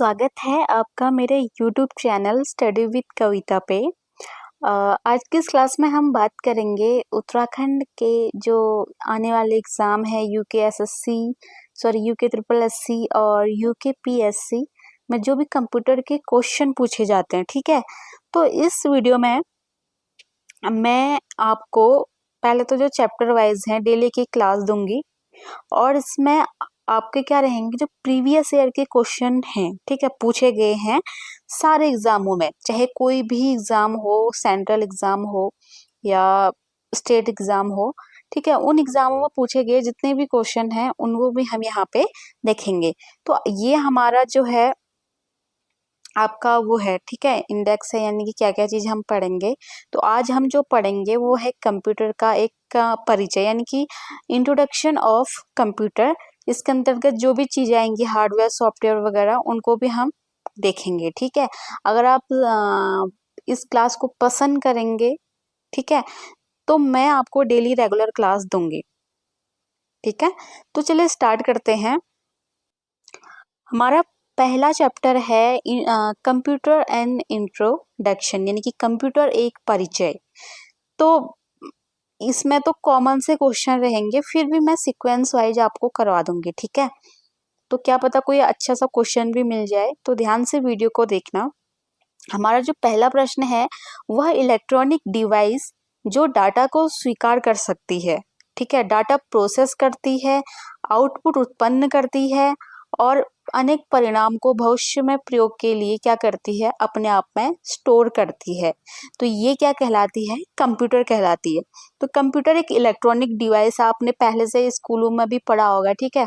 स्वागत है आपका मेरे YouTube चैनल स्टडी विद कविता पे। आज की इस क्लास में हम बात करेंगे उत्तराखंड के जो आने वाले एग्ज़ाम है यूके ट्रिपल एससी और यूके पीएससी में जो भी कंप्यूटर के क्वेश्चन पूछे जाते हैं, ठीक है। तो इस वीडियो में मैं आपको पहले तो जो चैप्टर वाइज हैं डेली की क्लास दूंगी और इसमें आपके क्या रहेंगे जो प्रीवियस ईयर के क्वेश्चन हैं, ठीक है, पूछे गए हैं सारे एग्जामों में, चाहे कोई भी एग्जाम हो, सेंट्रल एग्जाम हो या स्टेट एग्जाम हो, ठीक है, उन एग्जामों में पूछे गए जितने भी क्वेश्चन हैं उनको भी हम यहाँ पे देखेंगे। तो ये हमारा जो है आपका वो है, ठीक है, इंडेक्स है, यानी कि क्या क्या चीज हम पढ़ेंगे। तो आज हम जो पढ़ेंगे वो है कंप्यूटर का एक परिचय, यानी कि इंट्रोडक्शन ऑफ कंप्यूटर। इसके अंतर्गत जो भी चीजें आएंगी हार्डवेयर सॉफ्टवेयर वगैरह उनको भी हम देखेंगे, ठीक है। अगर आप इस क्लास को पसंद करेंगे, ठीक है, तो मैं आपको डेली रेगुलर क्लास दूंगी, ठीक है। तो चलिए स्टार्ट करते हैं। हमारा पहला चैप्टर है कंप्यूटर एंड इंट्रोडक्शन, यानी कि कंप्यूटर एक परिचय। तो इसमें तो कॉमन से क्वेश्चन रहेंगे, फिर भी मैं सीक्वेंस वाइज आपको करवा दूंगी, ठीक है। तो क्या पता कोई अच्छा सा क्वेश्चन भी मिल जाए, तो ध्यान से वीडियो को देखना। हमारा जो पहला प्रश्न है वह इलेक्ट्रॉनिक डिवाइस जो डाटा को स्वीकार कर सकती है, ठीक है, डाटा प्रोसेस करती है, आउटपुट उत्पन्न करती है और अनेक परिणाम को भविष्य में प्रयोग के लिए क्या करती है, अपने आप में स्टोर करती है। तो ये क्या कहलाती है, कंप्यूटर कहलाती है। तो कंप्यूटर एक इलेक्ट्रॉनिक डिवाइस, आपने पहले से स्कूलों में भी पढ़ा होगा, ठीक है।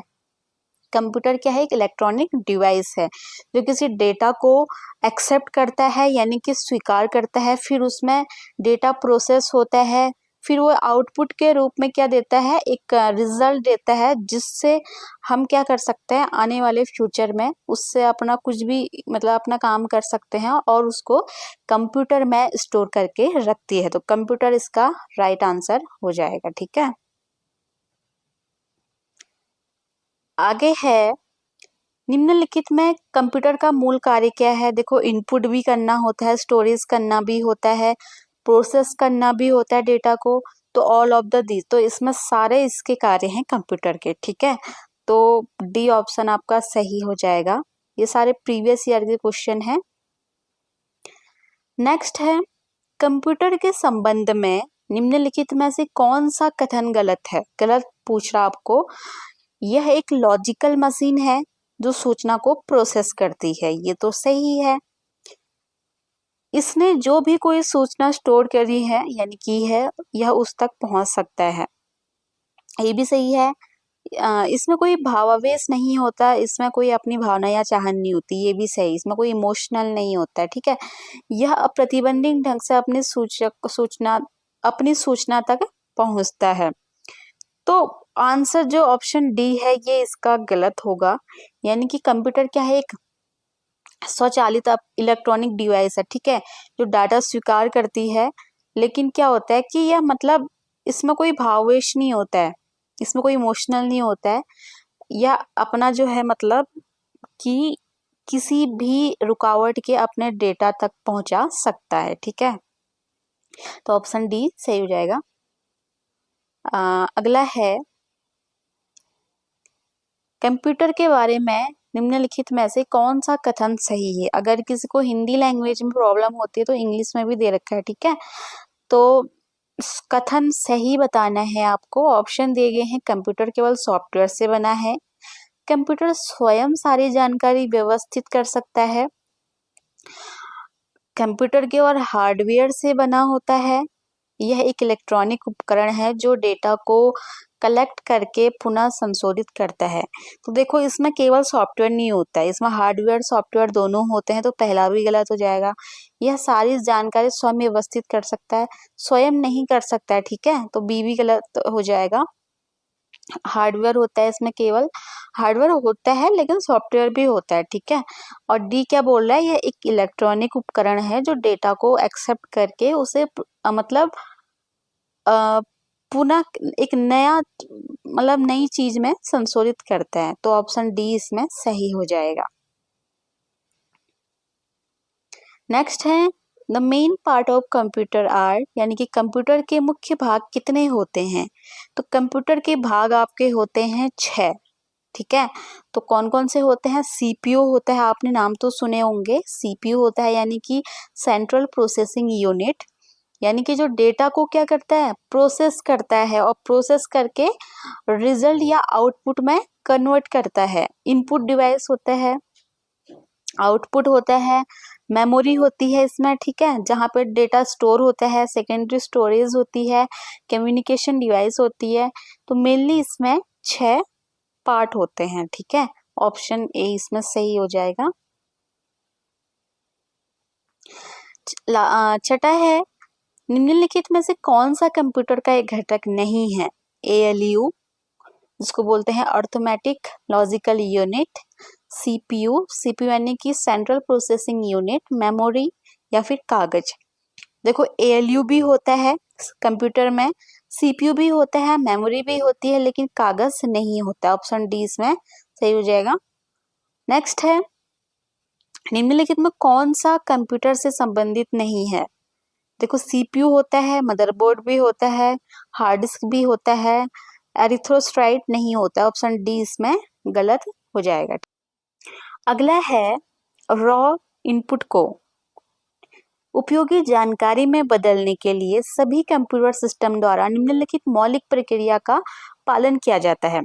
कंप्यूटर क्या है, एक इलेक्ट्रॉनिक डिवाइस है जो किसी डेटा को एक्सेप्ट करता है, यानी कि स्वीकार करता है, फिर उसमें डेटा प्रोसेस होता है, फिर वो आउटपुट के रूप में क्या देता है, एक रिजल्ट देता है, जिससे हम क्या कर सकते हैं आने वाले फ्यूचर में उससे अपना कुछ भी मतलब अपना काम कर सकते हैं और उसको कंप्यूटर में स्टोर करके रखती है। तो कंप्यूटर इसका राइट आंसर हो जाएगा, ठीक है। आगे है, निम्नलिखित में कंप्यूटर का मूल कार्य क्या है। देखो, इनपुट भी करना होता है, स्टोरेज करना भी होता है, प्रोसेस करना भी होता है डेटा को। तो ऑल ऑफ द दिस, तो इसमें सारे इसके कार्य हैं कंप्यूटर के, ठीक है। तो डी ऑप्शन आपका सही हो जाएगा। ये सारे प्रीवियस ईयर के क्वेश्चन हैं। नेक्स्ट है, कंप्यूटर के संबंध में निम्नलिखित में से कौन सा कथन गलत है। गलत पूछ रहा आपको। यह एक लॉजिकल मशीन है जो सूचना को प्रोसेस करती है, ये तो सही है। इसने जो भी कोई सूचना स्टोर करी है यानी की है, यह उस तक पहुंच सकता है, ये भी सही है। इसमें कोई भावावेश नहीं होता, इसमें कोई अपनी भावना या चाहत नहीं होती, ये भी सही। इसमें कोई इमोशनल नहीं होता है, ठीक है। यह अप्रतिबंधित ढंग से अपनी सूचना तक पहुंचता है। तो आंसर जो ऑप्शन डी है ये इसका गलत होगा, यानी कि कंप्यूटर क्या है, एक स्वचालित इलेक्ट्रॉनिक डिवाइस है, ठीक है, जो डाटा स्वीकार करती है। लेकिन क्या होता है कि यह मतलब इसमें कोई भावावेश नहीं होता है, इसमें कोई इमोशनल नहीं होता है, या अपना जो है मतलब कि किसी भी रुकावट के अपने डेटा तक पहुंचा सकता है, ठीक है। तो ऑप्शन डी सही हो जाएगा। अगला है, कंप्यूटर के बारे में निम्नलिखित में से कौन सा कथन सही है। अगर किसी को हिंदी लैंग्वेज में प्रॉब्लम होती है तो इंग्लिश में भी दे रखा है, ठीक है। तो कथन सही बताना है आपको। ऑप्शन दिए गए हैं, कंप्यूटर केवल सॉफ्टवेयर से बना है, कंप्यूटर स्वयं सारी जानकारी व्यवस्थित कर सकता है, कंप्यूटर केवल हार्डवेयर से बना होता है, यह एक इलेक्ट्रॉनिक उपकरण है जो डेटा को कलेक्ट करके पुनः संशोधित करता है। तो देखो, इसमें केवल सॉफ्टवेयर नहीं होता है, इसमें हार्डवेयर सॉफ्टवेयर दोनों होते हैं, तो पहला भी गलत हो जाएगा। यह सारी जानकारी स्वयं व्यवस्थित कर सकता है, स्वयं नहीं कर सकता है, ठीक है, तो बी भी गलत हो जाएगा। हार्डवेयर होता है, इसमें केवल हार्डवेयर होता है लेकिन सॉफ्टवेयर भी होता है, ठीक है। और डी क्या बोल रहा है, यह एक इलेक्ट्रॉनिक उपकरण है जो डेटा को एक्सेप्ट करके उसे मतलब पुनः एक नया मतलब नई चीज में संशोधित करता है। तो ऑप्शन डी इसमें सही हो जाएगा। नेक्स्ट है the main part of computer are, यानी कि कंप्यूटर के मुख्य भाग कितने होते हैं। तो कंप्यूटर के भाग आपके होते हैं 6। ठीक है, तो कौन कौन से होते हैं। सीपीयू होता है, आपने नाम तो सुने होंगे। सीपीयू होता है यानी कि सेंट्रल प्रोसेसिंग यूनिट, यानी कि जो डेटा को क्या करता है, प्रोसेस करता है और प्रोसेस करके रिजल्ट या आउटपुट में कन्वर्ट करता है। इनपुट डिवाइस होता है, आउटपुट होता है, मेमोरी होती है इसमें, ठीक है, जहाँ पे डेटा स्टोर होता है, सेकेंडरी स्टोरेज होती है, कम्युनिकेशन डिवाइस होती है। तो मेनली इसमें 6 पार्ट होते हैं। ठीक है, ऑप्शन ए इसमें सही हो जाएगा। छठा है निम्नलिखित में से कौन सा कंप्यूटर का एक घटक नहीं है। एएलयू, जिसको बोलते हैं arithmetic logical unit, CPU, CPU यानी कि सेंट्रल प्रोसेसिंग यूनिट, मेमोरी या फिर कागज। देखो एएलयू भी होता है कंप्यूटर में, सीपीयू भी होता है, मेमोरी भी होती है, लेकिन कागज नहीं होता। ऑप्शन डी इसमें सही हो जाएगा। नेक्स्ट है निम्नलिखित में कौन सा कंप्यूटर से संबंधित नहीं है। देखो सीपीयू होता है, मदरबोर्ड भी होता है, हार्ड डिस्क भी होता है, एरिथ्रोसाइट नहीं होता। ऑप्शन डी इसमें गलत हो जाएगा। अगला है रॉ इनपुट को उपयोगी जानकारी में बदलने के लिए सभी कंप्यूटर सिस्टम द्वारा निम्नलिखित मौलिक प्रक्रिया का पालन किया जाता है।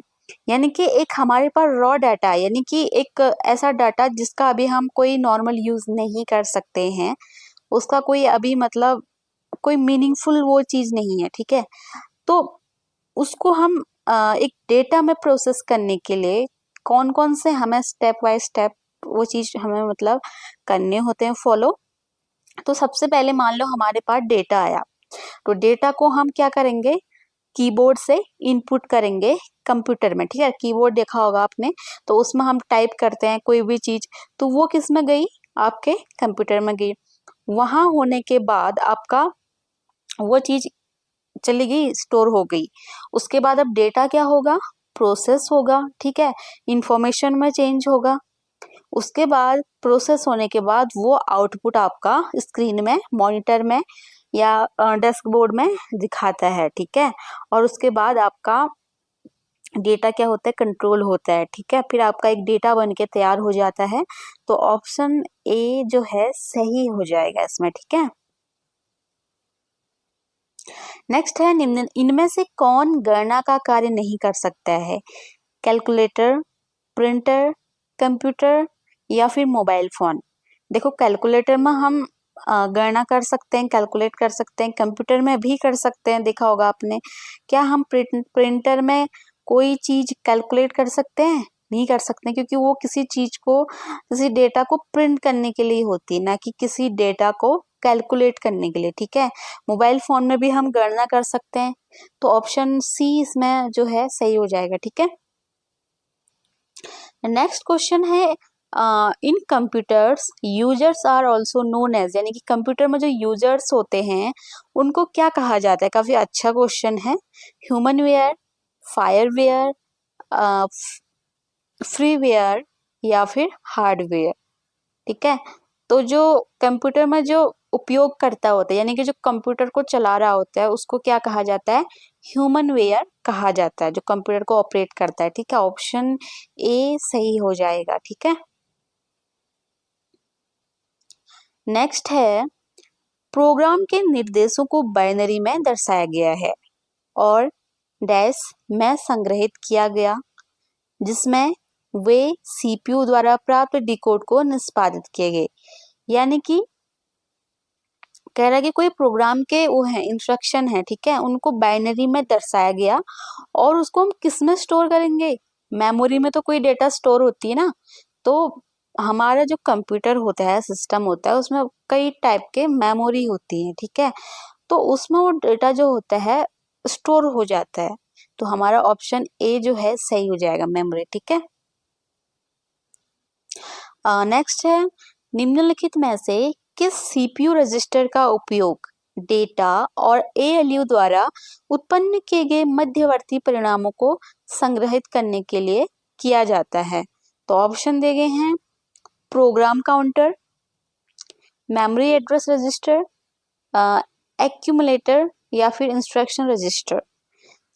यानी कि एक हमारे पास रॉ डाटा, यानी कि एक ऐसा डाटा जिसका अभी हम कोई नॉर्मल यूज नहीं कर सकते हैं, उसका कोई अभी मतलब कोई मीनिंगफुल वो चीज नहीं है। ठीक है, तो उसको हम एक डेटा में प्रोसेस करने के लिए कौन कौन से हमें स्टेप बाय स्टेप वो चीज हमें मतलब करने होते हैं फॉलो। तो सबसे पहले मान लो हमारे पास डेटा आया, तो डेटा को हम क्या करेंगे, कीबोर्ड से इनपुट करेंगे कंप्यूटर में। ठीक है, कीबोर्ड देखा होगा आपने, तो उसमें हम टाइप करते हैं कोई भी चीज, तो वो किस में गई, आपके कंप्यूटर में गई। वहां होने के बाद आपका वो चीज चली गई, स्टोर हो गई। उसके बाद अब डेटा क्या होगा, प्रोसेस होगा। ठीक है, इंफॉर्मेशन में चेंज होगा। उसके बाद प्रोसेस होने के बाद वो आउटपुट आपका स्क्रीन में, मॉनिटर में या डैशबोर्ड में दिखाता है। ठीक है, और उसके बाद आपका डेटा क्या होता है, कंट्रोल होता है। ठीक है, फिर आपका एक डेटा बन के तैयार हो जाता है। तो ऑप्शन ए जो है सही हो जाएगा इसमें। ठीक है, नेक्स्ट है निम्न इनमें से कौन गणना का कार्य नहीं कर सकता है। कैलकुलेटर, प्रिंटर, कंप्यूटर या फिर मोबाइल फोन। देखो कैलकुलेटर में हम गणना कर सकते हैं, कैलकुलेट कर सकते हैं, कंप्यूटर में भी कर सकते हैं, देखा होगा आपने। क्या हम प्रिंटर में कोई चीज कैलकुलेट कर सकते हैं, नहीं कर सकते, क्योंकि वो किसी चीज को, किसी डेटा को प्रिंट करने के लिए होती है, ना कि किसी डेटा को कैलकुलेट करने के लिए। ठीक है, मोबाइल फोन में भी हम गणना कर सकते हैं। तो ऑप्शन सी इसमें जो है सही हो जाएगा। ठीक है, नेक्स्ट क्वेश्चन है in computers users are also known as, यानी कि कंप्यूटर में जो यूजर्स होते हैं उनको क्या कहा जाता है। काफी अच्छा क्वेश्चन है। ह्यूमनवेयर, फायरवेयर, फ्रीवेयर या फिर हार्डवेयर। ठीक है, तो जो कंप्यूटर में जो उपयोग करता होता है, यानी कि जो कंप्यूटर को चला रहा होता है, उसको क्या कहा जाता है, ह्यूमनवेयर कहा जाता है, जो कंप्यूटर को ऑपरेट करता है। ठीक है, ऑप्शन ए सही हो जाएगा। ठीक है, नेक्स्ट है प्रोग्राम के निर्देशों को बाइनरी में दर्शाया गया है और डैश में संग्रहित किया गया, जिसमें वे सीपीयू द्वारा प्राप्त डिकोड को निष्पादित किए गए। यानी कि कह रहा है कि कोई प्रोग्राम के वो है, इंस्ट्रक्शन है, ठीक है, उनको बाइनरी में दर्शाया गया और उसको हम किस में स्टोर करेंगे, मेमोरी में तो कोई डेटा स्टोर होती है ना। तो हमारा जो कंप्यूटर होता है, सिस्टम होता है, उसमें कई टाइप के मेमोरी होती है। ठीक है, तो उसमें वो डेटा जो होता है स्टोर हो जाता है। तो हमारा ऑप्शन ए जो है सही हो जाएगा, मेमोरी। ठीक है, नेक्स्ट है निम्नलिखित में से किस सीपीयू रजिस्टर का उपयोग डेटा और एएलयू द्वारा उत्पन्न किए गए मध्यवर्ती परिणामों को संग्रहित करने के लिए किया जाता है। तो ऑप्शन दिए गए हैं program counter, memory address register, accumulator या फिर इंस्ट्रक्शन रजिस्टर।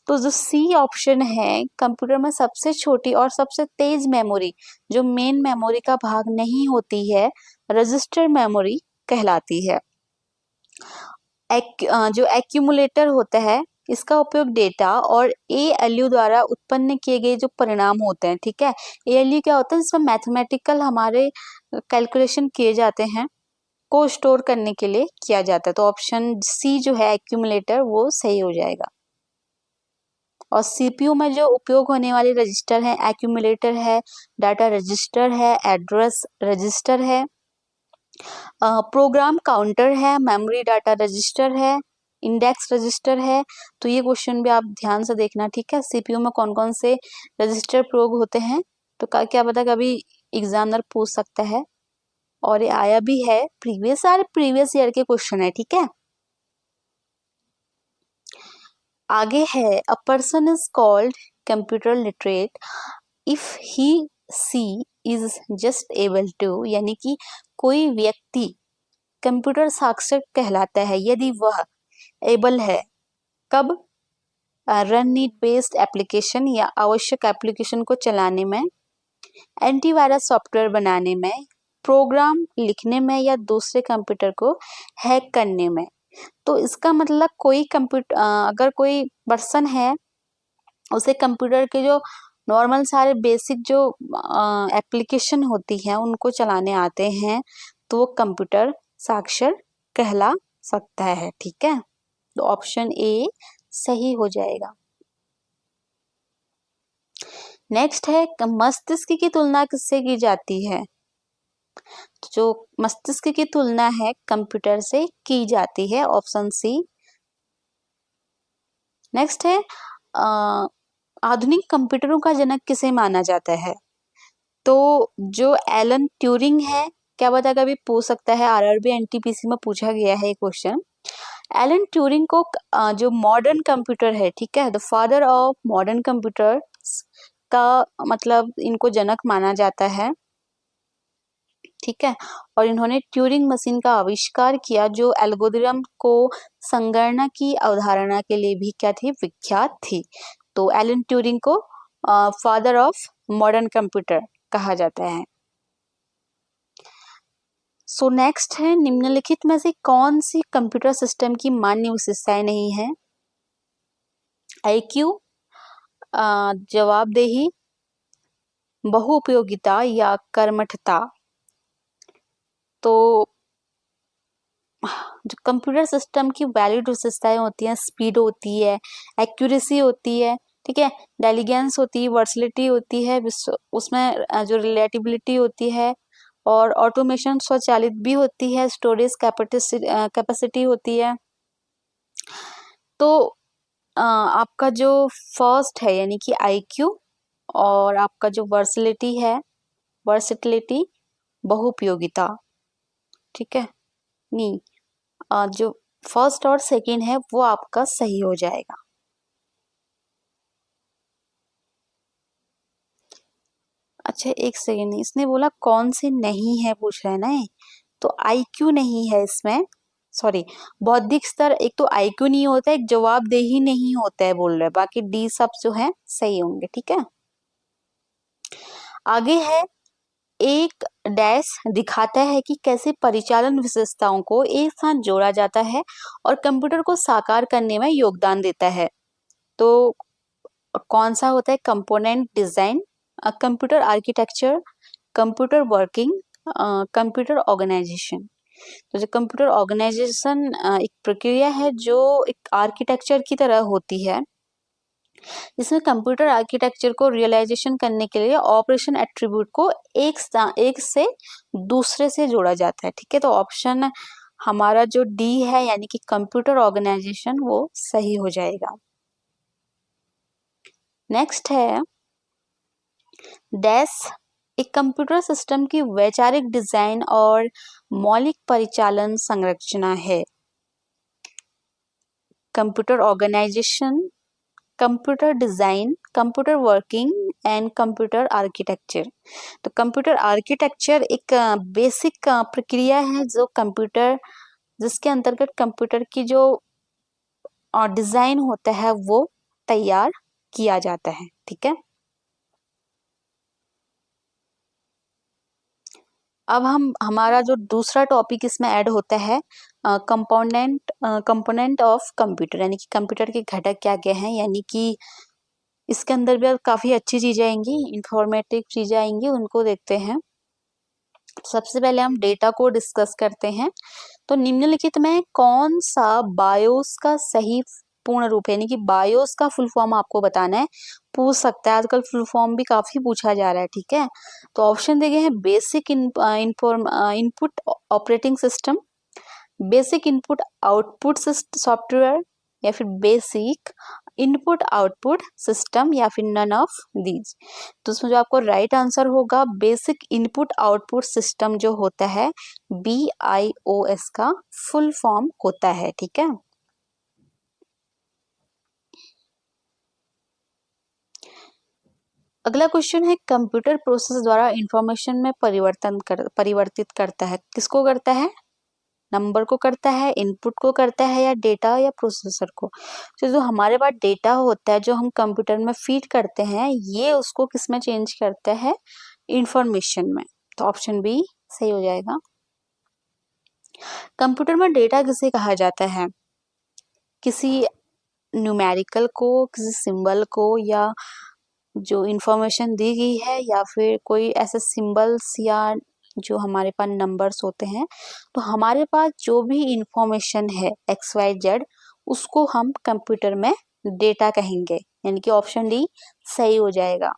तो जो सी ऑप्शन है, कंप्यूटर में सबसे छोटी और सबसे तेज मेमोरी जो मेन मेमोरी का भाग नहीं होती है, रजिस्टर मेमोरी कहलाती है। जो एक्यूमुलेटर होता है, इसका उपयोग डेटा और एएलयू द्वारा उत्पन्न किए गए जो परिणाम होते हैं, ठीक है। एएलयू क्या होता है, जिसमें मैथमेटिकल हमारे कैलकुलेशन किए जाते हैं, को स्टोर करने के लिए किया जाता है। तो ऑप्शन सी जो है एक्यूमुलेटर, वो सही हो जाएगा। और सीपीयू में जो उपयोग होने वाले रजिस्टर हैं, एक्यूमुलेटर है, डाटा रजिस्टर है, एड्रेस रजिस्टर है, प्रोग्राम काउंटर है, मेमोरी डाटा रजिस्टर है, इंडेक्स रजिस्टर है। तो ये क्वेश्चन भी आप ध्यान से देखना, ठीक है। सीपीयू में कौन कौन से रजिस्टर प्रयोग होते हैं, तो क्या पता कभी एग्जामिनर पूछ सकता है, और ये आया भी है, प्रीवियस ईयर के क्वेश्चन है, ठीक है। आगे है, a person is called computer literate if he she is just able to, यानी कि कोई व्यक्ति कंप्यूटर साक्षर कहलाता है यदि वह एबल है, कब, रन नीड बेस्ड एप्लीकेशन या आवश्यक एप्लीकेशन को चलाने में, एंटीवायरस सॉफ्टवेयर बनाने में, प्रोग्राम लिखने में या दूसरे कंप्यूटर को हैक करने में। तो इसका मतलब कोई कंप्यूटर, अगर कोई पर्सन है, उसे कंप्यूटर के जो नॉर्मल सारे बेसिक जो एप्लीकेशन होती हैं उनको चलाने आते हैं, तो वो कंप्यूटर साक्षर कहला सकता है, ठीक है। तो ऑप्शन ए सही हो जाएगा। नेक्स्ट है, मस्तिष्क की तुलना किससे की जाती है। जो मस्तिष्क की तुलना है कंप्यूटर से की जाती है, ऑप्शन सी। नेक्स्ट है, आधुनिक कंप्यूटरों का जनक किसे माना जाता है। तो जो एलन ट्यूरिंग है, क्या पता कभी पूछ सकता है, आरआरबी एनटीपीसी में पूछा गया है ये क्वेश्चन। एलन ट्यूरिंग को जो मॉडर्न कंप्यूटर है, ठीक है, the father of modern computer का मतलब इनको जनक माना जाता है, ठीक है। और इन्होंने ट्यूरिंग मशीन का आविष्कार किया, जो एल्गोरिथम को संगणना की अवधारणा के लिए भी क्या थी, विख्यात थी। तो एलन ट्यूरिंग को फादर ऑफ मॉडर्न कंप्यूटर कहा जाता है। सो नेक्स्ट है, निम्नलिखित में से कौन सी कंप्यूटर सिस्टम की मान्य विशेषताएं नहीं है। आईक्यू, जवाबदेही, बहुउपयोगिता या कर्मठता। तो जो कंप्यूटर सिस्टम की वैलिड विशेषताएं होती हैं, स्पीड होती है, एक्यूरेसी होती है, ठीक है, डेलीगेंस होती है, वर्सलिटी होती है, उसमें जो रिलेटेबिलिटी होती है, और ऑटोमेशन स्वचालित भी होती है, स्टोरेज कैपेसिटी होती है। तो आपका जो फर्स्ट है यानी कि आईक्यू, और आपका जो वर्सिटिलिटी, बहुउपयोगिता, ठीक है, नहीं, जो फर्स्ट और सेकंड है वो आपका सही हो जाएगा। अच्छा एक सेकंड, इसने बोला कौन से नहीं है पूछ रहा है ना, तो आईक्यू नहीं है इसमें, सॉरी, बौद्धिक स्तर, एक तो आईक्यू नहीं होता है, एक जवाबदेही नहीं होता है बोल रहे, बाकी डी सब जो है सही होंगे, ठीक है। आगे है, एक डैश दिखाता है कि कैसे परिचालन विशेषताओं को एक साथ जोड़ा जाता है और कंप्यूटर को साकार करने में योगदान देता है। तो कौन सा होता है, component design, computer architecture, computer working, computer organisation. तो जो कंप्यूटर ऑर्गेनाइजेशन एक प्रक्रिया है जो एक आर्किटेक्चर की तरह होती है, इसमें कंप्यूटर आर्किटेक्चर को रियलाइजेशन करने के लिए ऑपरेशन एट्रीब्यूट को एक से दूसरे से जोड़ा जाता है, ठीक है। तो ऑप्शन हमारा जो डी है यानी कि कंप्यूटर ऑर्गेनाइजेशन, वो सही हो जाएगा। नेक्स्ट है, डैश एक कंप्यूटर सिस्टम की वैचारिक डिजाइन और मौलिक परिचालन संरचना है। Computer organisation, computer design, computer working and computer architecture. तो कंप्यूटर आर्किटेक्चर एक बेसिक प्रक्रिया है जो कंप्यूटर, जिसके अंतर्गत कंप्यूटर की जो डिजाइन होता है वो तैयार किया जाता है। ठीक है, अब हम हमारा जो दूसरा टॉपिक इसमें ऐड होता है कंपोनेंट ऑफ कंप्यूटर, यानी कि कंप्यूटर के घटक क्या क्या हैं, यानी कि इसके अंदर भी अब काफी अच्छी चीजें आएंगी, इंफॉर्मेटिव चीजें आएंगी, उनको देखते हैं। सबसे पहले हम डेटा को डिस्कस करते हैं। तो निम्नलिखित में कौन सा बायोस का सही पूर्ण रूप है, यानी कि बायोस का फुल फॉर्म आपको बताना है, पूछ सकता है, आजकल फुल फॉर्म भी काफी पूछा जा रहा है। ठीक है, तो ऑप्शन दिए गए हैं basic input operating system, basic input output software, या फिर बेसिक इनपुट आउटपुट सिस्टम, या फिर नन ऑफ दीज। तो उसमें जो आपको राइट आंसर होगा बेसिक इनपुट आउटपुट सिस्टम जो होता है BIOS का फुल फॉर्म होता है। ठीक है, अगला क्वेश्चन है कंप्यूटर प्रोसेस द्वारा इंफॉर्मेशन में परिवर्तित करता है, किसको करता है, नंबर को करता है, इनपुट को करता है, या डेटा या प्रोसेसर को। तो जो हमारे पास डेटा होता है जो हम कंप्यूटर में फीड करते हैं, ये उसको किस में चेंज करता है, इंफॉर्मेशन में। तो ऑप्शन बी सही हो जाएगा। कंप्यूटर में डेटा किसे कहा जाता है, किसी न्यूमेरिकल को, किसी सिंबल को, या जो इंफॉर्मेशन दी गई है, या फिर कोई ऐसे सिंबल्स या जो हमारे पास नंबर्स होते हैं। तो हमारे पास जो भी इंफॉर्मेशन है XYZ, उसको हम कंप्यूटर में डेटा कहेंगे, यानी कि ऑप्शन डी सही हो जाएगा।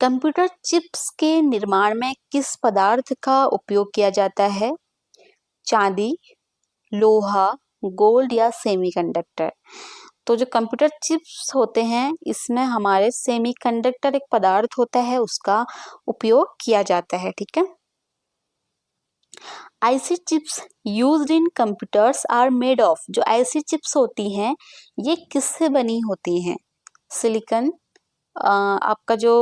कंप्यूटर चिप्स के निर्माण में किस पदार्थ का उपयोग किया जाता है, चांदी, लोहा, गोल्ड, या सेमीकंडक्टर। तो जो कंप्यूटर चिप्स होते हैं इसमें हमारे सेमीकंडक्टर एक पदार्थ होता है, उसका उपयोग किया जाता है। ठीक है, IC chips used in computers are made of, जो आईसी चिप्स होती हैं ये किससे बनी होती हैं, सिलिकॉन, आपका जो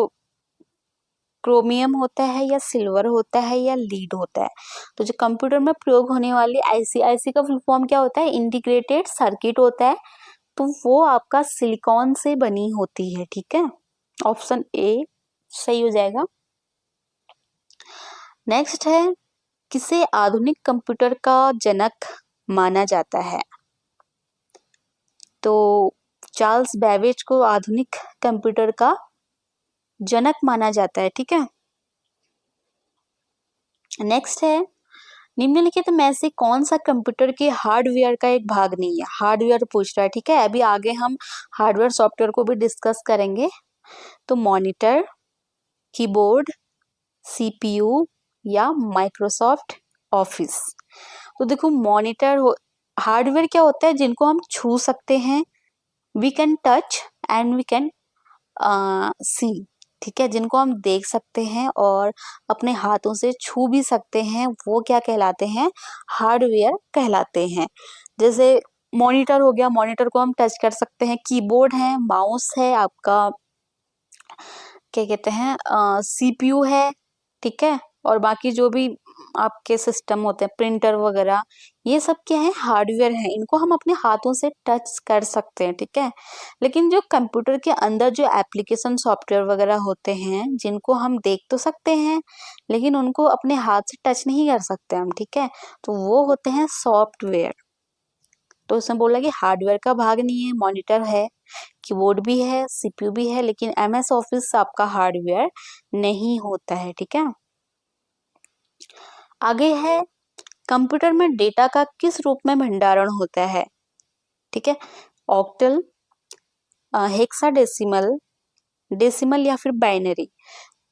क्रोमियम होता है, या सिल्वर होता है, या लीड होता है। तो जो कंप्यूटर में प्रयोग होने वाली आईसी का फुल फॉर्म क्या होता है, इंटीग्रेटेड सर्किट होता है, तो वो आपका सिलिकॉन से बनी होती है। ठीक है, ऑप्शन ए सही हो जाएगा। नेक्स्ट है किसे आधुनिक कंप्यूटर का जनक माना जाता है, तो चार्ल्स बेबेज को आधुनिक कंप्यूटर का जनक माना जाता है। ठीक है, नेक्स्ट है निम्नलिखित में से कौन सा कंप्यूटर के हार्डवेयर का एक भाग नहीं है, हार्डवेयर पूछ रहा है। ठीक है, अभी आगे हम हार्डवेयर सॉफ्टवेयर को भी डिस्कस करेंगे। तो मॉनिटर, कीबोर्ड, CPU, या माइक्रोसॉफ्ट ऑफिस। तो देखो मॉनिटर हार्डवेयर क्या होता है, जिनको हम छू सकते हैं, we can touch and we can see. ठीक है, जिनको हम देख सकते हैं और अपने हाथों से छू भी सकते हैं, वो क्या कहलाते हैं, हार्डवेयर कहलाते हैं। जैसे मॉनिटर हो गया, मॉनिटर को हम टच कर सकते हैं, कीबोर्ड है, माउस है, आपका क्या कहते हैं CPU है। ठीक है, और बाकी जो भी आपके सिस्टम होते हैं, प्रिंटर वगैरह, ये सब क्या है, हार्डवेयर है, इनको हम अपने हाथों से टच कर सकते हैं। ठीक है, लेकिन जो कंप्यूटर के अंदर जो एप्लीकेशन सॉफ्टवेयर वगैरह होते हैं, जिनको हम देख तो सकते हैं लेकिन उनको अपने हाथ से टच नहीं कर सकते हम। ठीक है, तो वो होते हैं सॉफ्टवेयर। तो उसमें बोला कि हार्डवेयर का भाग नहीं है, मॉनिटर है, कीबोर्ड भी है, CPU भी है, लेकिन MS ऑफिस आपका हार्डवेयर नहीं होता है। ठीक है, आगे है कंप्यूटर में डेटा का किस रूप में भंडारण होता है। ठीक है, ऑक्टल, हेक्साडेसिमल, डेसिमल, या फिर बाइनरी।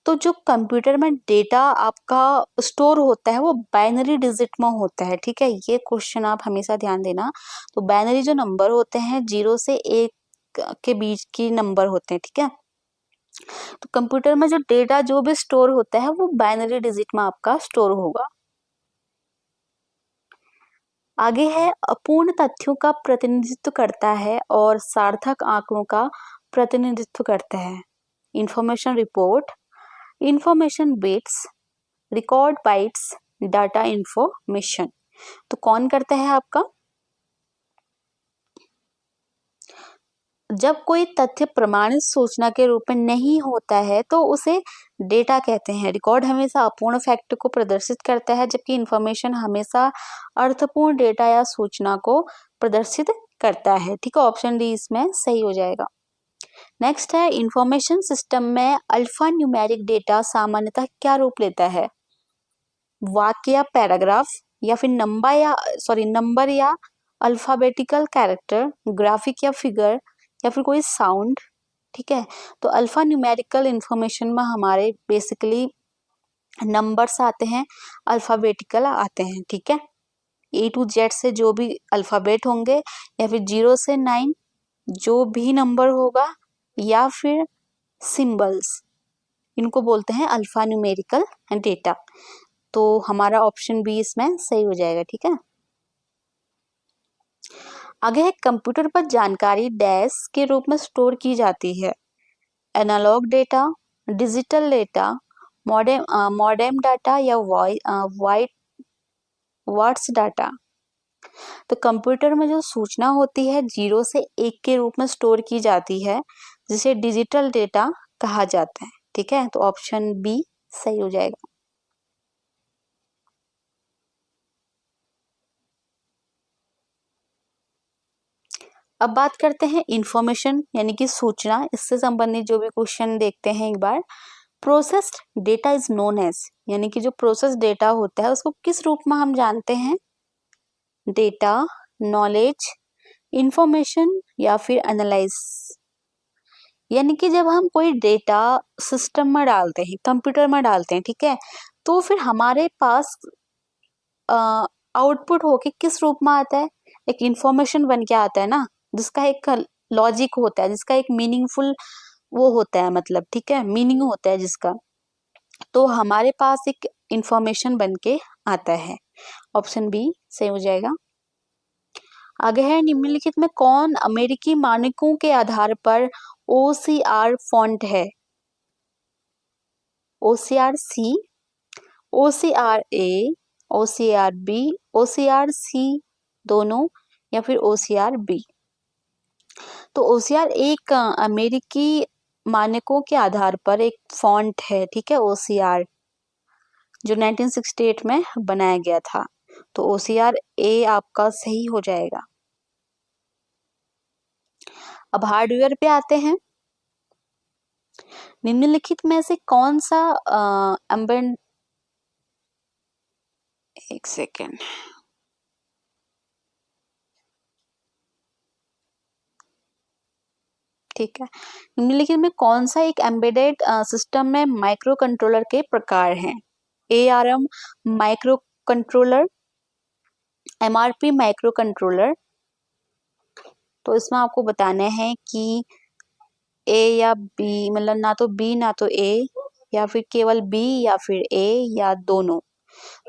तो जो कंप्यूटर में डेटा आपका स्टोर होता है वो बाइनरी डिजिट में होता है। ठीक है, ये क्वेश्चन आप हमेशा ध्यान देना। तो बाइनरी जो नंबर होते हैं 0 से 1 के बीच की नंबर होते हैं। ठीक है, तो कंप्यूटर में जो डेटा जो भी स्टोर होता है वो बाइनरी डिजिट में आपका स्टोर होगा। आगे है अपूर्ण तथ्यों का प्रतिनिधित्व करता है और सार्थक आंकड़ों का प्रतिनिधित्व करता है। Information report, information bits, record bytes, data information. तो कौन करता है आपका? जब कोई तथ्य प्रमाणित सूचना के रूप में नहीं होता है तो उसे डेटा कहते हैं। रिकॉर्ड हमेशा अपूर्ण फैक्ट को प्रदर्शित करता है, जबकि इंफॉर्मेशन हमेशा अर्थपूर्ण डेटा या सूचना को प्रदर्शित करता है। ठीक है, ऑप्शन डी इसमें सही हो जाएगा। नेक्स्ट है, इंफॉर्मेशन सिस्टम में अल्फा न्यूमेरिक डेटा सामान्यतः क्या रूप लेता है? वाक्य या पैराग्राफ, या फिर नंबर या अल्फाबेटिकल कैरेक्टर, ग्राफिक या फिगर, या फिर कोई साउंड। ठीक है, तो अल्फा न्यूमेरिकल इंफॉर्मेशन में हमारे बेसिकली नंबर्स आते हैं, अल्फाबेटिकल आते हैं। ठीक है, A to Z से जो भी अल्फाबेट होंगे, या फिर 0 से 9 जो भी नंबर होगा, या फिर सिंबल्स, इनको बोलते हैं अल्फा न्यूमेरिकल डेटा। तो हमारा ऑप्शन बी इसमें सही हो जाएगा। ठीक है, आगे है, कंप्यूटर पर जानकारी डैश के रूप में स्टोर की जाती है? Analogue data, digital data, modem data, या वाट्स डाटा। तो कंप्यूटर में जो सूचना होती है 0 से 1 के रूप में स्टोर की जाती है, जिसे डिजिटल डेटा कहा जाता है। ठीक है, तो ऑप्शन बी सही हो जाएगा। अब बात करते हैं इंफॉर्मेशन यानी कि सूचना, इससे संबंधित जो भी क्वेश्चन देखते हैं एक बार। Processed data is known as, यानी कि जो प्रोसेस डेटा होता है उसको किस रूप में हम जानते हैं? डेटा, नॉलेज, इंफॉर्मेशन, या फिर एनालाइज। यानी कि जब हम कोई डेटा सिस्टम में डालते हैं, कंप्यूटर में डालते हैं, ठीक है, तो फिर हमारे पास आउटपुट होके किस रूप में आता है? एक इंफॉर्मेशन बन के आता है ना, जिसका एक लॉजिक होता है, जिसका एक मीनिंगफुल वो होता है, मतलब ठीक है, मीनिंग होता है जिसका। तो हमारे पास एक इंफॉर्मेशन बन के आता है। ऑप्शन बी सही हो जाएगा। आगे है, निम्नलिखित में कौन अमेरिकी मानकों के आधार पर OCR फॉन्ट है? OCR-C, OCR-A, OCR-B, OCR-C दोनों, या फिर OCR-B। तो OCR एक अमेरिकी मानकों के आधार पर एक फॉन्ट है। ठीक है, OCR जो 1968 में बनाया गया था। तो OCR-A आपका सही हो जाएगा। अब हार्डवेयर पे आते हैं। निम्नलिखित में से कौन सा एम्बेड एक सेकेंड ठीक है, निम्नलिखित में कौन सा एक एम्बेडेड सिस्टम में माइक्रो कंट्रोलर के प्रकार हैं? ARM micro controller, MRP micro controller. तो इसमें आपको बताना है कि A या B, मतलब ना तो B ना तो A, या फिर केवल B या फिर A, या दोनों।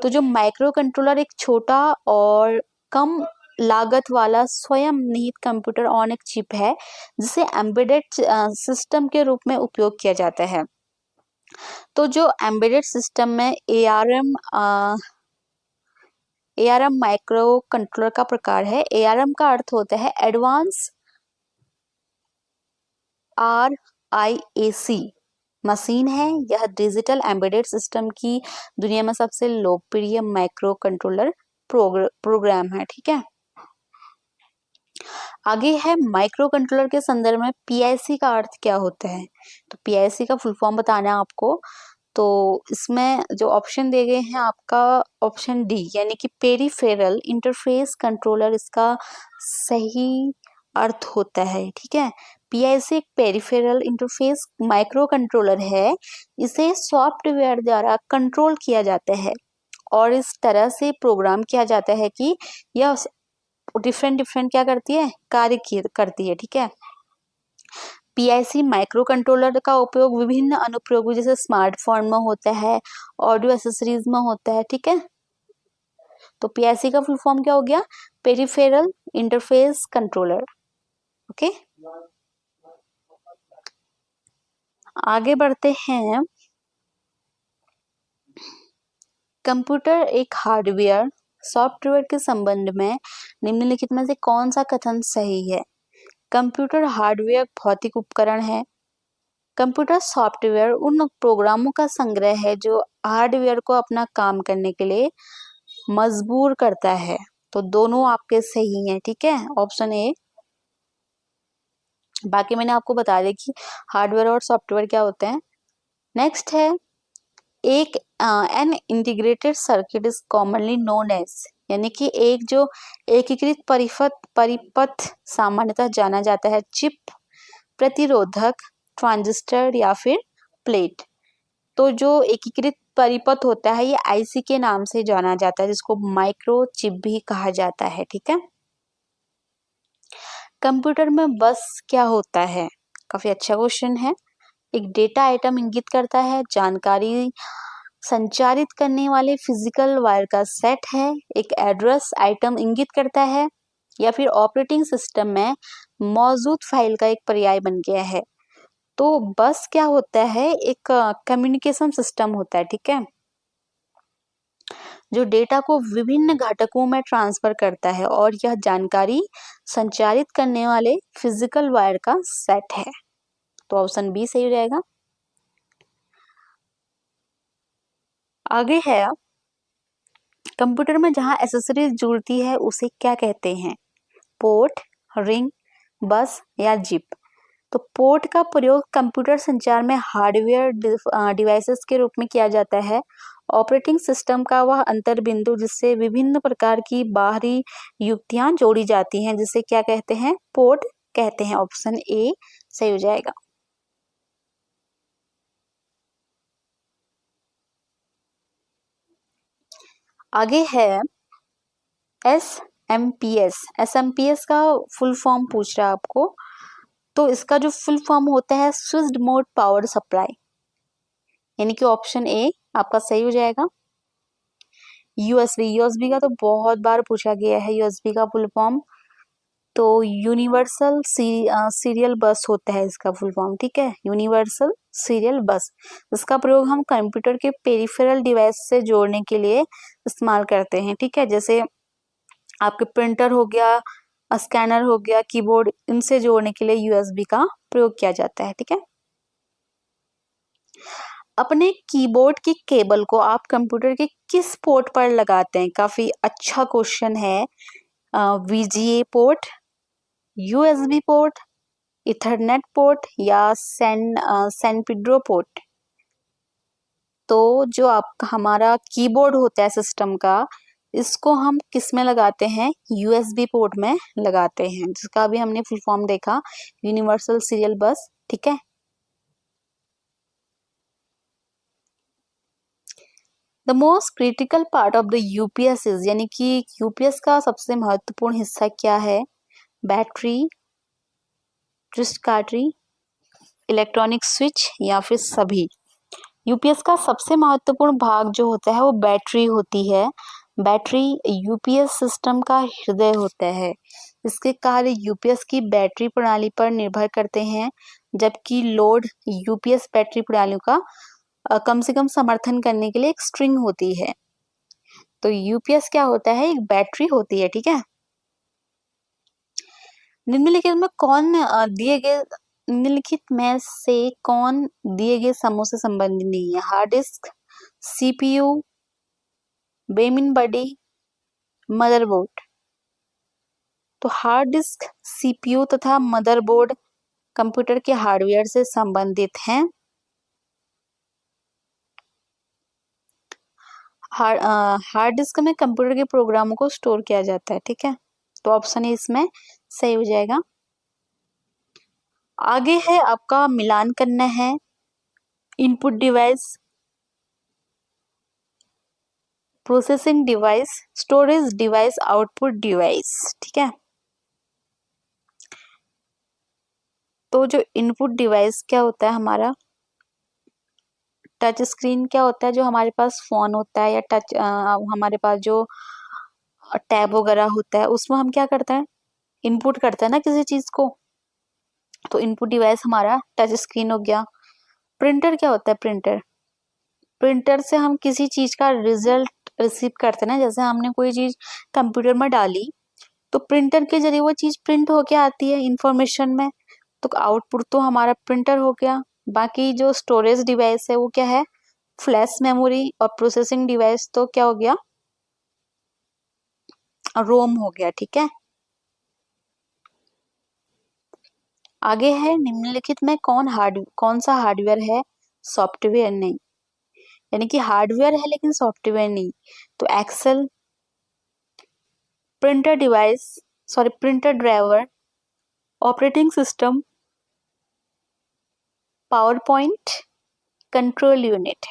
तो जो माइक्रो कंट्रोलर एक छोटा और कम लागत वाला स्वयं निहित कंप्यूटर ऑन एक चिप है, जिसे एम्बेडेड सिस्टम के रूप में उपयोग किया जाता है। तो जो एम्बेडेड सिस्टम में ARM माइक्रो कंट्रोलर का प्रकार है। ARM का अर्थ होता है एडवांस RIAC मशीन है। यह डिजिटल एम्बेडेड सिस्टम की दुनिया में सबसे लोकप्रिय माइक्रो कंट्रोलर प्रोग्राम है। ठीक है, आगे है, माइक्रो कंट्रोलर के संदर्भ में PIC का अर्थ क्या होता है? तो PIC का फुल फॉर्म बताना है आपको। तो इसमें जो ऑप्शन दे गए हैं आपका ऑप्शन डी, यानी कि पेरिफेरल इंटरफेस कंट्रोलर इसका सही अर्थ होता है। ठीक है, PIC एक पेरिफेरल इंटरफेस माइक्रो कंट्रोलर है। इसे सॉफ्टवेयर द्वारा कंट्रोल किया जाता है और इस तरह से प्रोग्राम किया जाता है कि यह डिफरेंट क्या करती है, कार्य करती है। ठीक है, PIC माइक्रो कंट्रोलर का उपयोग विभिन्न अनुप्रयोगों जैसे स्मार्टफोन में होता है, ऑडियो एसेसरीज में होता है। ठीक है, तो पीआईसी का फुल फॉर्म क्या हो गया? Peripheral interface controller. ओके, आगे बढ़ते हैं। कंप्यूटर एक हार्डवेयर सॉफ्टवेयर के संबंध में निम्नलिखित में से कौन सा कथन सही है? कंप्यूटर हार्डवेयर भौतिक उपकरण है। कंप्यूटर सॉफ्टवेयर उन प्रोग्रामों का संग्रह है जो हार्डवेयर को अपना काम करने के लिए मजबूर करता है। तो दोनों आपके सही हैं, ठीक है, ऑप्शन ए। बाकी मैंने आपको बता दिया कि हार्डवेयर और सॉफ्टवेयर क्या होते हैं। नेक्स्ट है, एक an integrated circuit is commonly known as, यानी कि एक जो एकीकृत परिपथ सामान्यतः जाना जाता है चिप, प्रतिरोधक, ट्रांजिस्टर या फिर प्लेट। तो जो एकीकृत परिपथ होता है ये आईसी के नाम से जाना जाता है, जिसको माइक्रो चिप भी कहा जाता है, ठीक है। कंप्यूटर में बस क्या होता है? काफी अच्छा क्वेश्चन है। एक डेटा आइटम इंगित करता है, जानकारी संचारित करने वाले फिजिकल वायर का सेट है, एक एड्रेस आइटम इंगित करता है, या फिर ऑपरेटिंग सिस्टम में मौजूद फाइल का एक पर्याय बन गया है। तो बस क्या होता है? एक कम्युनिकेशन सिस्टम होता है, ठीक है, जो डेटा को विभिन्न घटकों में ट्रांसफर करता है, और यह जानकारी संचारित करने वाले फिजिकल वायर का सेट है। तो ऑप्शन बी सही हो जाएगा। आगे है, कंप्यूटर में जहां एसेसरीज जुड़ती है उसे क्या कहते हैं? पोर्ट, रिंग, बस या जिप। तो पोर्ट का प्रयोग कंप्यूटर संचार में हार्डवेयर डिवाइसेस के रूप में किया जाता है। ऑपरेटिंग सिस्टम का वह अंतर बिंदु जिससे विभिन्न प्रकार की बाहरी युक्तियां जोड़ी जाती हैं, जिसे क्या कहते हैं? पोर्ट कहते हैं। ऑप्शन ए सही हो जाएगा। आगे है एस एम पी एस का फुल फॉर्म पूछ रहा है आपको। तो इसका जो फुल फॉर्म होता है स्विच्ड मोड पावर सप्लाई, यानी कि ऑप्शन ए आपका सही हो जाएगा। यूएसबी का तो बहुत बार पूछा गया है। यूएसबी का फुल फॉर्म तो यूनिवर्सल सीरियल बस होता है इसका फुल फॉर्म, ठीक है, यूनिवर्सल सीरियल बस। इसका प्रयोग हम कंप्यूटर के पेरिफेरल डिवाइस से जोड़ने के लिए इस्तेमाल करते हैं, ठीक है, जैसे आपके प्रिंटर हो गया, स्कैनर हो गया, कीबोर्ड, इनसे जोड़ने के लिए यूएसबी का प्रयोग किया जाता है, ठीक है। अपने कीबोर्ड की केबल को आप कंप्यूटर के किस पोर्ट पर लगाते हैं? काफी अच्छा क्वेश्चन है। VGA port, USB port, Ethernet port या सैन पेड्रो पोर्ट। तो जो आप हमारा कीबोर्ड होता है सिस्टम का, इसको हम किस में लगाते हैं? यूएसबी पोर्ट में लगाते हैं, जिसका भी हमने फुल फॉर्म देखा, यूनिवर्सल सीरियल बस, ठीक है। The most critical part of the UPS is, यानी कि यूपीएस का सबसे महत्वपूर्ण हिस्सा क्या है? बैटरी, क्रिस्टकार्टरी, इलेक्ट्रॉनिक स्विच या फिर सभी। यूपीएस का सबसे महत्वपूर्ण भाग जो होता है वो बैटरी होती है। बैटरी यूपीएस सिस्टम का हृदय होता है। इसके कार्य यूपीएस की बैटरी प्रणाली पर निर्भर करते हैं, जबकि लोड यूपीएस बैटरी प्रणालियों का कम से कम समर्थन करने के लिए एक स्ट्रिंग होती है। तो यूपीएस क्या होता है? एक बैटरी होती है, ठीक है। निम्नलिखित में कौन दिए गए निम्नलिखित में से कौन दिए गए समूह से संबंधित नहीं है? हार्ड डिस्क, सीपीयू, बेमिन बॉडी, मदरबोर्ड। तो हार्ड डिस्क, सीपीयू तथा मदरबोर्ड कंप्यूटर के हार्डवेयर से संबंधित हैं। हार्ड डिस्क में कंप्यूटर के प्रोग्रामों को स्टोर किया जाता है, ठीक है। तो ऑप्शन इसमें सही हो जाएगा। आगे है आपका मिलान करना है। Input device, processing device, storage device, output device, ठीक है। तो जो इनपुट डिवाइस क्या होता है हमारा? टच स्क्रीन क्या होता है? जो हमारे पास फोन होता है, या टच हमारे पास जो टैब वगैरह होता है, उसमें हम क्या करते हैं, इनपुट करते हैं ना किसी चीज को। तो इनपुट डिवाइस हमारा टच स्क्रीन हो गया। प्रिंटर क्या होता है, प्रिंटर, प्रिंटर से हम किसी चीज का रिजल्ट रिसीव करते हैं ना, जैसे हमने कोई चीज कंप्यूटर में डाली तो प्रिंटर के जरिए वो चीज प्रिंट होके आती है इंफॉर्मेशन में, तो आउटपुट तो हमारा प्रिंटर हो गया। बाकी जो स्टोरेज डिवाइस है वो क्या है, फ्लैश मेमोरी, और प्रोसेसिंग डिवाइस तो क्या हो गया, रोम हो गया। ठीक है, आगे है निम्नलिखित में कौन सा हार्डवेयर है, सॉफ्टवेयर नहीं, यानी कि हार्डवेयर है लेकिन सॉफ्टवेयर नहीं। तो Excel, printer device, sorry printer driver, operating system, PowerPoint, control unit.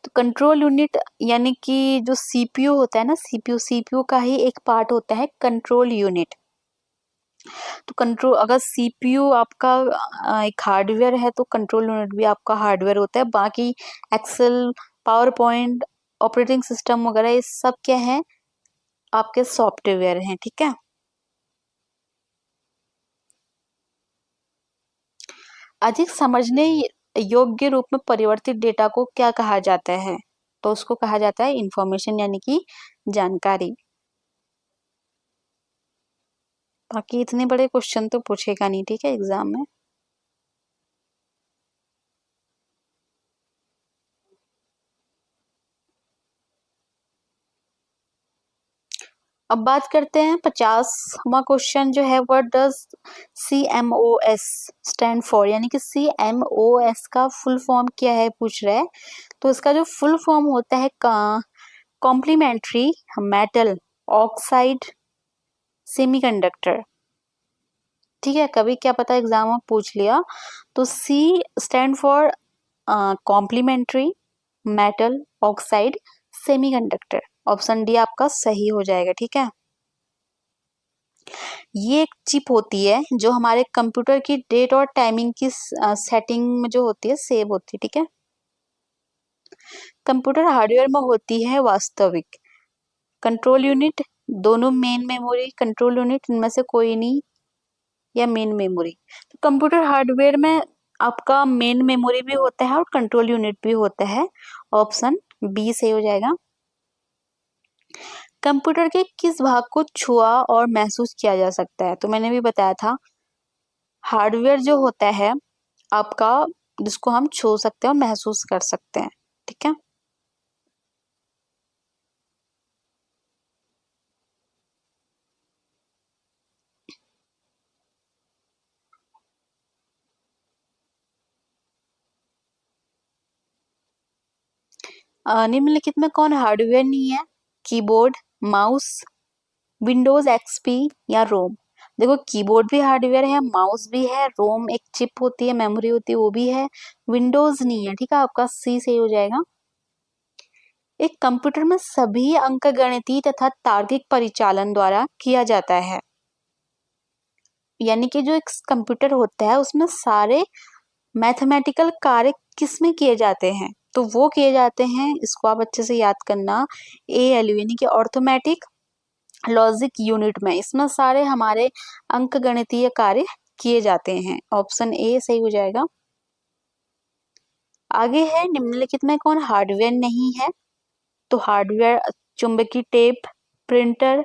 तो कंट्रोल यूनिट यानी कि जो सीपीयू होता है ना, सीपीयू का ही एक पार्ट होता है कंट्रोल यूनिट। तो कंट्रोल, अगर सीपीयू आपका एक हार्डवेयर है तो कंट्रोल यूनिट भी आपका हार्डवेयर होता है। बाकी Excel, PowerPoint, operating system वगैरह ये सब क्या है, आपके सॉफ्टवेयर हैं। ठीक है, अधिक समझने योग्य रूप में परिवर्तित डेटा को क्या कहा जाता है, तो उसको कहा जाता है इंफॉर्मेशन, यानी कि जानकारी। बाकी इतने बड़े क्वेश्चन तो पूछेगा नहीं, ठीक है, एग्जाम में। अब बात करते हैं 50वां क्वेश्चन जो है, what does CMOS stand for, यानी कि CMOS का फुल फॉर्म क्या है पूछ रहा है। तो इसका जो फुल फॉर्म होता है कॉम्प्लीमेंट्री मेटल ऑक्साइड सेमीकंडक्टर। ठीक है, कभी क्या पता एग्जाम में पूछ लिया। तो C stand for complementary metal oxide semiconductor. Option D आपका सही हो जाएगा। ठीक है, ये एक चिप होती है जो हमारे कंप्यूटर की डेट और टाइमिंग की सेटिंग में जो होती है सेव होती है। ठीक है, कंप्यूटर हार्डवेयर में होती है वास्तविक कंट्रोल यूनिट, दोनों मेन मेमोरी, कंट्रोल यूनिट इनमें से कोई नहीं, या मेन मेमोरी। तो कंप्यूटर हार्डवेयर में आपका मेन मेमोरी भी होता है और कंट्रोल यूनिट भी होता है। ऑप्शन बी सही हो जाएगा। कंप्यूटर के किस भाग को छुआ और महसूस किया जा सकता है, तो मैंने भी बताया था, हार्डवेयर जो होता है आपका, जिसको हम छू सकते हैं और महसूस कर सकते हैं। ठीक है, निम्नलिखित में कौन हार्डवेयर नहीं है, कीबोर्ड, माउस, विंडोज एक्सपी या रोम। देखो कीबोर्ड भी हार्डवेयर है, माउस भी है, रोम एक चिप होती है, मेमोरी होती है, वो भी है, विंडोज नहीं है। ठीक है, आपका सी सही हो जाएगा। एक कंप्यूटर में सभी अंकगणितीय तथा तार्किक परिचालन द्वारा किया जाता है, यानी कि जो एक कंप्यूटर होता है उसमें सारे मैथमेटिकल कार्य किस में किए जाते हैं, तो वो किए जाते हैं, इसको आप अच्छे से याद करना, ALU यानी कि ऑर्थोमेटिक लॉजिक यूनिट में। इसमें सारे हमारे अंक गणितीय कार्य किए जाते हैं। ऑप्शन ए सही हो जाएगा। आगे है निम्नलिखित में कौन हार्डवेयर नहीं है, तो हार्डवेयर चुंबकीय टेप, प्रिंटर,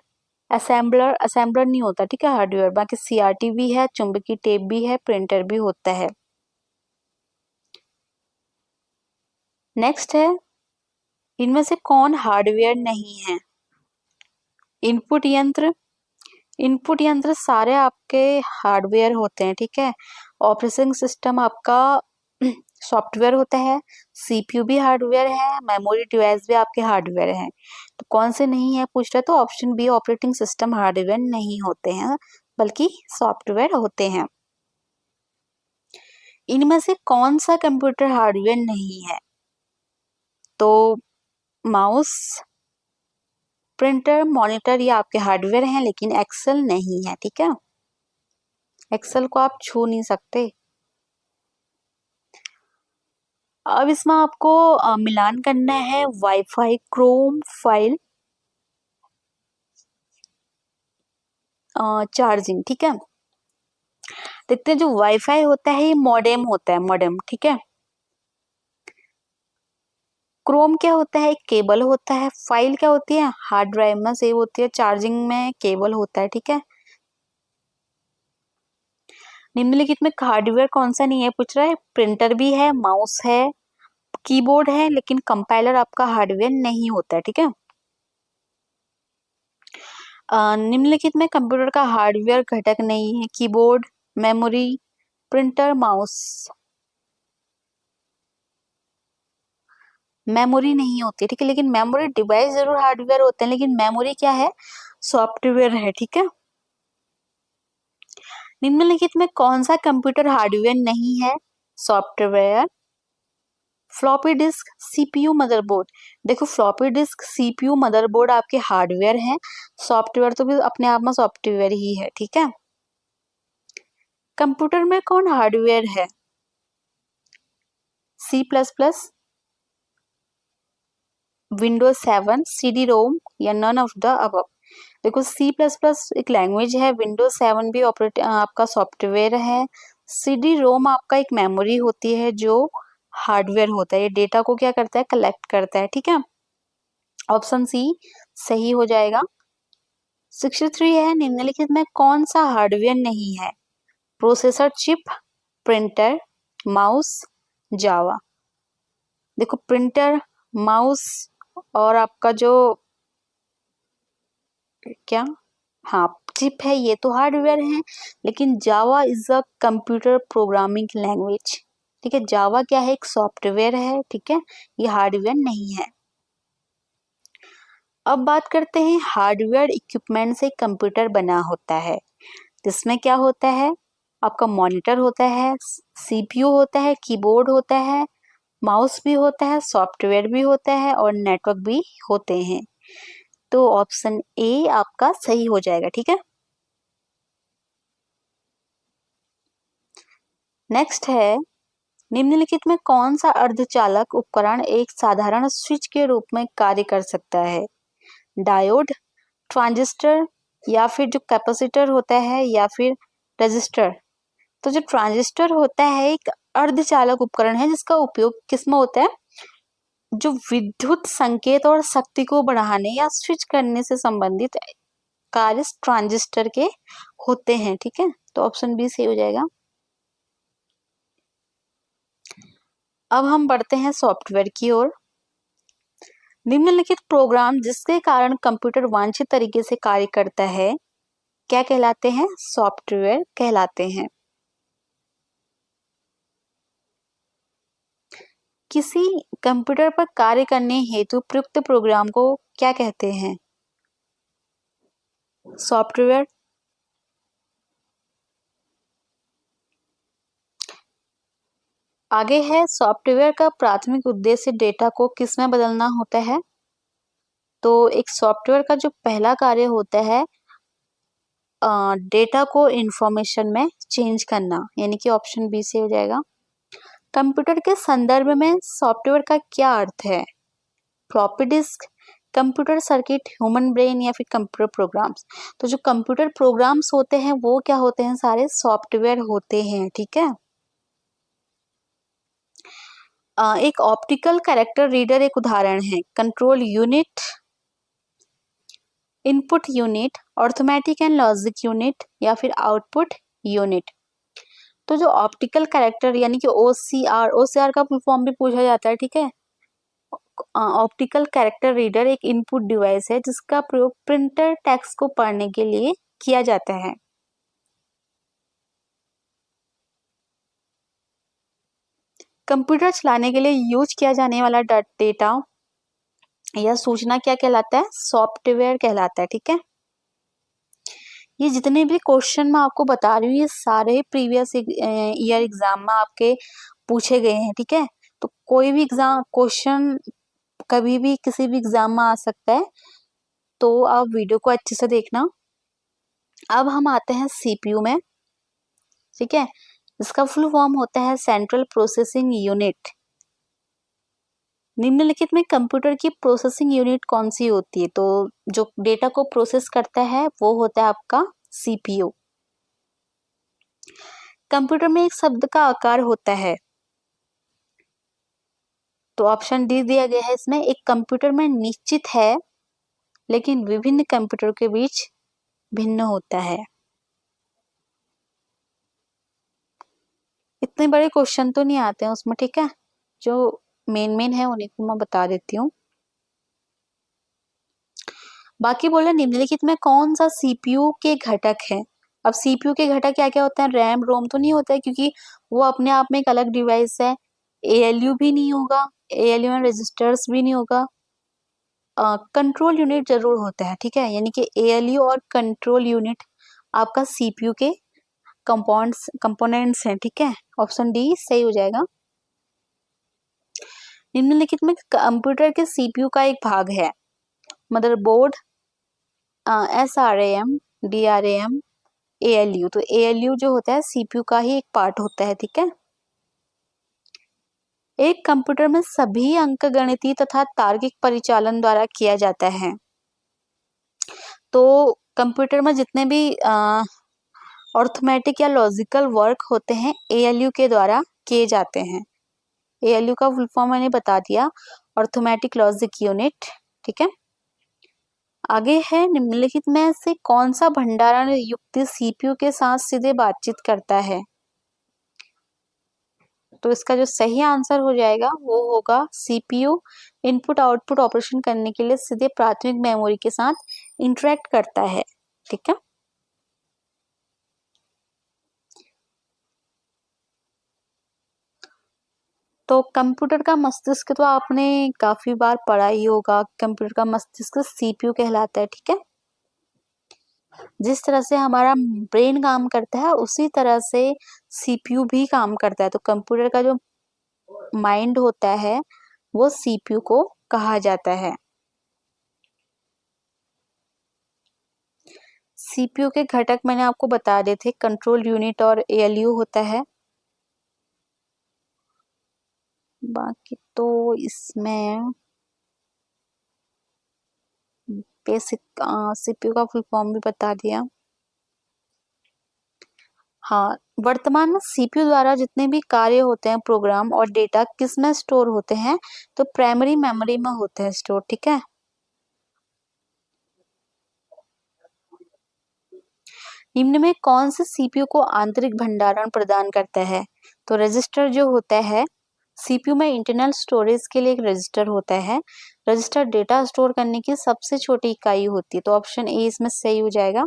असेंबलर, असेंबलर नहीं होता। ठीक है, हार्डवेयर। बाकी CRT भी है, चुंबकीय टेप भी है, प्रिंटर भी होता है। नेक्स्ट है, इनमें से कौन हार्डवेयर नहीं है, इनपुट यंत्र, इनपुट यंत्र सारे आपके हार्डवेयर होते हैं। ठीक है, ऑपरेटिंग सिस्टम आपका सॉफ्टवेयर होता है, CPU भी हार्डवेयर है, मेमोरी डिवाइस भी आपके हार्डवेयर है। तो कौन से नहीं है पूछ रहे, तो option B operating system hardware नहीं होते हैं बल्कि सॉफ्टवेयर होते हैं। इनमें से कौन सा कंप्यूटर हार्डवेयर नहीं है, तो माउस, प्रिंटर, मॉनिटर ये आपके हार्डवेयर हैं, लेकिन एक्सेल नहीं है। ठीक है, एक्सेल को आप छू नहीं सकते। अब इसमें आपको मिलान करना है वाईफाई क्रोम फाइल चार्जिंग, ठीक है। देखते हैं जो वाईफाई होता है ये मॉडेम होता है, मॉडेम, ठीक है। क्रोम क्या होता है, एक केबल होता है। फाइल क्या होती है, हार्ड ड्राइव में सेव होती है। चार्जिंग में केबल होता है, ठीक है। निम्नलिखित में हार्डवेयर कौन सा नहीं है पूछ रहा है, प्रिंटर भी है, माउस है, कीबोर्ड है, लेकिन कंपाइलर आपका हार्डवेयर नहीं होता है, ठीक है। निम्नलिखित में कंप्यूटर का हार्डवेयर घटक नहीं है, keyboard, memory, printer, mouse. Memory नहीं होती, ठीक है, लेकिन मेमोरी डिवाइस जरूर हार्डवेयर होते हैं, लेकिन मेमोरी क्या है, सॉफ्टवेयर है, ठीक है। निम्नलिखित में कौन सा कंप्यूटर हार्डवेयर नहीं है, software, floppy disk, CPU, motherboard. देखो फ्लॉपी डिस्क, सीपीयू, मदरबोर्ड आपके हार्डवेयर हैं, सॉफ्टवेयर तो भी अपने आप में सॉफ्टवेयर ही है, ठीक है। कंप्यूटर में कौन हार्डवेयर है, C plus plus, Windows 7, CD ROM, या नन ऑफ द अबव। देखो सी प्लस प्लस एक लैंग्वेज है, विंडोज 7 भी ऑपरेट आपका सॉफ्टवेयर है, सीडी रोम आपका एक मेमोरी होती है जो हार्डवेयर होता है, ये डेटा को क्या करता है, कलेक्ट करता है, ठीक है। ऑप्शन सी सही हो जाएगा। 63 है, निम्नलिखित में कौन सा हार्डवेयर नहीं है, प्रोसेसर चिप, प्रिंटर, माउस, जावा। देखो प्रिंटर, माउस और आपका जो क्या, हाँ चिप है, ये तो हार्डवेयर है, लेकिन Java is a computer programming language, ठीक है। जावा क्या है, एक सॉफ्टवेयर है, ठीक है, ये हार्डवेयर नहीं है। अब बात करते हैं हार्डवेयर इक्विपमेंट से कंप्यूटर बना होता है, जिसमें क्या होता है, आपका मॉनिटर होता है, सीपीयू होता है, कीबोर्ड होता है, माउस भी होता है, सॉफ्टवेयर भी होता है और नेटवर्क भी होते हैं। तो ऑप्शन ए आपका सही हो जाएगा, ठीक है। नेक्स्ट है, निम्नलिखित में कौन सा अर्धचालक उपकरण एक साधारण स्विच के रूप में कार्य कर सकता है, डायोड, ट्रांजिस्टर, या फिर जो कैपेसिटर होता है, या फिर रजिस्टर। तो जो ट्रांजिस्टर होता है एक अर्धचालक उपकरण है जिसका उपयोग किसमें होता है, जो विद्युत संकेत और शक्ति को बढ़ाने या स्विच करने से संबंधित कार्य ट्रांजिस्टर के होते हैं, ठीक है। तो ऑप्शन बी सही हो जाएगा। अब हम बढ़ते हैं सॉफ्टवेयर की ओर। निम्नलिखित प्रोग्राम जिसके कारण कंप्यूटर वांछित तरीके से कार्य करता है क्या कहलाते हैं, सॉफ्टवेयर कहलाते हैं। किसी कंप्यूटर पर कार्य करने हेतु प्रयुक्त प्रोग्राम को क्या कहते हैं, सॉफ्टवेयर। आगे है, सॉफ्टवेयर का प्राथमिक उद्देश्य डेटा को किस में बदलना होता है। तो एक सॉफ्टवेयर का जो पहला कार्य होता है डेटा को इंफॉर्मेशन में चेंज करना, यानी कि ऑप्शन बी से हो जाएगा। कंप्यूटर के संदर्भ में सॉफ्टवेयर का क्या अर्थ है, floppy disk, computer circuit, human brain, या फिर कंप्यूटर प्रोग्राम्स। तो जो कंप्यूटर प्रोग्राम्स होते हैं वो क्या होते हैं, सारे सॉफ्टवेयर होते हैं, ठीक है। एक ऑप्टिकल कैरेक्टर रीडर एक उदाहरण है, control unit, input unit, arithmetic and logic unit, या फिर आउटपुट यूनिट। तो जो ऑप्टिकल कैरेक्टर यानी कि ओसीआर, ओसीआर का फुल फॉर्म भी पूछा जाता है, ठीक है। ऑप्टिकल कैरेक्टर रीडर एक इनपुट डिवाइस है जिसका प्रयोग प्रिंटर टेक्स्ट को पढ़ने के लिए किया जाता है। कंप्यूटर चलाने के लिए यूज किया जाने वाला डेटा या सूचना क्या कहलाता है, सॉफ्टवेयर कहलाता है, ठीक है। ये जितने भी क्वेश्चन मैं आपको बता रही हूँ ये सारे प्रीवियस ईयर एग्जाम में आपके पूछे गए हैं, ठीक है। तो कोई भी एग्जाम क्वेश्चन कभी भी किसी भी एग्जाम में आ सकता है, तो आप वीडियो को अच्छे से देखना। अब हम आते हैं सीपीयू में, ठीक है। इसका फुल फॉर्म होता है सेंट्रल प्रोसेसिंग यूनिट। निम्नलिखित में कंप्यूटर की प्रोसेसिंग यूनिट कौन सी होती है, तो जो डेटा को प्रोसेस करता है वो होता है आपका CPU। कंप्यूटर में एक शब्द का आकार होता है, तो ऑप्शन डी दिया गया है इसमें। एक कंप्यूटर में निश्चित है लेकिन विभिन्न कंप्यूटर के बीच भिन्न होता है। इतने बड़े क्वेश्चन तो नहीं आते हैं उसमें, ठीक है, जो मेन है उन्हीं को मैं बता देती हूँ। बाकी बोले निम्नलिखित में कौन सा CPU के घटक है। अब CPU के घटक क्या क्या होते हैं, रैम रोम तो नहीं होता है क्योंकि वो अपने आप में एक अलग डिवाइस है। ALU भी नहीं होगा, ALU में रजिस्टर्स भी नहीं होगा। कंट्रोल यूनिट जरूर होता है, ठीक है, यानी कि ALU और कंट्रोल यूनिट आपका CPU के कंपोनेंट्स हैं, ठीक है। ऑप्शन डी सही हो जाएगा। निम्नलिखित में कंप्यूटर के CPU का एक भाग है, मदरबोर्ड, SRAM, DRAM, ALU। तो ALU जो होता है CPU का ही एक पार्ट होता है, ठीक है। एक कंप्यूटर में सभी अंकगणितीय तथा तार्किक परिचालन द्वारा किया जाता है। तो कंप्यूटर में जितने भी अर्थमेटिक या लॉजिकल वर्क होते हैं ALU के द्वारा किए जाते हैं। ALU का फुल फॉर्म मैंने बता दिया, अर्थमेटिक लॉजिक यूनिट, ठीक है। आगे है निम्नलिखित में से कौन सा भंडारण युक्ति CPU के साथ सीधे बातचीत करता है। तो इसका जो सही आंसर हो जाएगा वो होगा CPU इनपुट आउटपुट ऑपरेशन करने के लिए सीधे प्राथमिक मेमोरी के साथ इंटरेक्ट करता है, ठीक है। तो कंप्यूटर का मस्तिष्क तो आपने काफी बार पढ़ा ही होगा। कंप्यूटर का मस्तिष्क CPU कहलाता है, ठीक है। जिस तरह से हमारा ब्रेन काम करता है उसी तरह से CPU भी काम करता है। तो कंप्यूटर का जो माइंड होता है वो CPU को कहा जाता है। CPU के घटक मैंने आपको बता दिए थे, कंट्रोल यूनिट और ALU होता है। बाकी तो इसमें बेसिक CPU का फुल फॉर्म भी बता दिया। हाँ, वर्तमान में CPU द्वारा जितने भी कार्य होते हैं, प्रोग्राम और डेटा किस में स्टोर होते हैं, तो प्राइमरी मेमोरी में होते हैं स्टोर, ठीक है। निम्न में कौन से CPU को आंतरिक भंडारण प्रदान करता है। तो रजिस्टर जो होता है, CPU में इंटरनल स्टोरेज के लिए एक रजिस्टर होता है। रजिस्टर डेटा स्टोर करने की सबसे छोटी इकाई होती है। तो ऑप्शन ए इसमें सही हो जाएगा।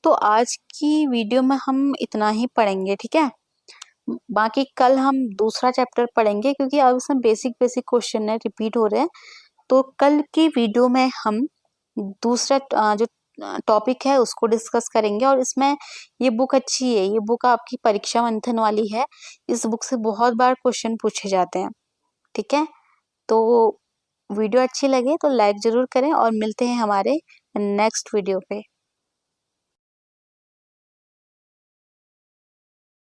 तो आज की वीडियो में हम इतना ही पढ़ेंगे, ठीक है। बाकी कल हम दूसरा चैप्टर पढ़ेंगे क्योंकि अब इसमें बेसिक बेसिक क्वेश्चन है, रिपीट हो रहे हैं। तो कल की वीडियो में हम दूसरा जो टॉपिक है उसको डिस्कस करेंगे। और इसमें ये बुक अच्छी है, ये बुक आपकी परीक्षा मंथन वाली है। इस बुक से बहुत बार क्वेश्चन पूछे जाते हैं, ठीक है। तो वीडियो अच्छी लगे तो लाइक जरूर करें और मिलते हैं हमारे नेक्स्ट वीडियो पे।